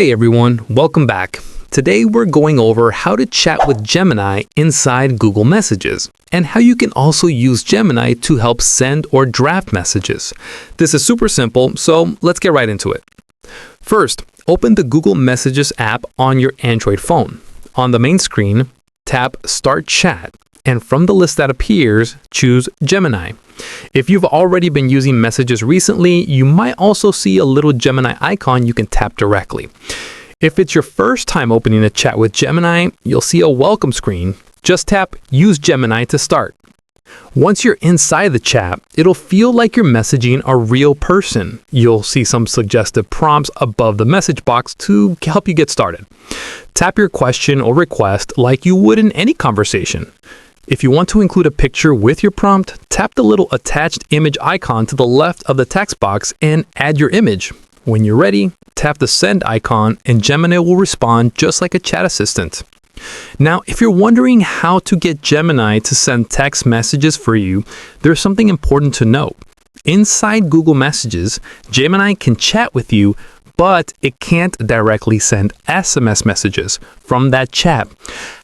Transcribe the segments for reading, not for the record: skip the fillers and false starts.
Hey everyone, welcome back. Today we're going over how to chat with Gemini inside Google Messages and how you can also use Gemini to help send or draft messages. This is super simple, so let's get right into it. First, open the Google Messages app on your Android phone. On the main screen, tap Start Chat, and from the list that appears, choose Gemini. If you've already been using Messages recently, you might also see a little Gemini icon you can tap directly. If it's your first time opening a chat with Gemini, you'll see a welcome screen. Just tap Use Gemini to start. Once you're inside the chat, it'll feel like you're messaging a real person. You'll see some suggestive prompts above the message box to help you get started. Tap your question or request like you would in any conversation. If you want to include a picture with your prompt, tap the little attached image icon to the left of the text box and add your image. When you're ready, tap the send icon and Gemini will respond just like a chat assistant. Now, if you're wondering how to get Gemini to send text messages for you, there's something important to note. Inside Google Messages, Gemini can chat with you, but it can't directly send SMS messages from that chat.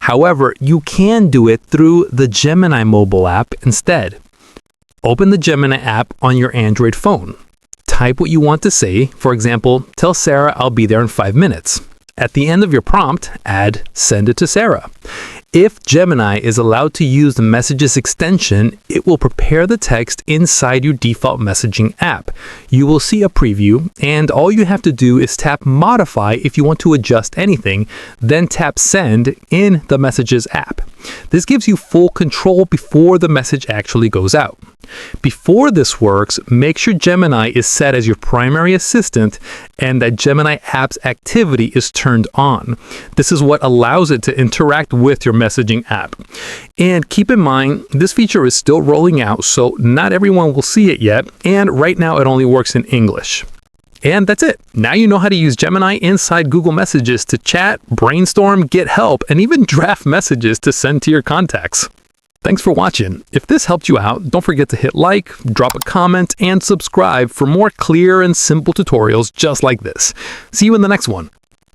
However, you can do it through the Gemini mobile app instead. Open the Gemini app on your Android phone. Type what you want to say. For example, tell Sarah I'll be there in 5 minutes. At the end of your prompt, add send it to Sarah. If Gemini is allowed to use the Messages extension, it will prepare the text inside your default messaging app. You will see a preview, and all you have to do is tap Modify if you want to adjust anything, then tap Send in the Messages app. This gives you full control before the message actually goes out. Before this works, make sure Gemini is set as your primary assistant and that Gemini app's activity is turned on. This is what allows it to interact with your messaging app. And keep in mind, this feature is still rolling out, so not everyone will see it yet, and right now it only works in English. And that's it. Now you know how to use Gemini inside Google Messages to chat, brainstorm, get help, and even draft messages to send to your contacts. Thanks for watching. If this helped you out, don't forget to hit like, drop a comment, and subscribe for more clear and simple tutorials just like this. See you in the next one.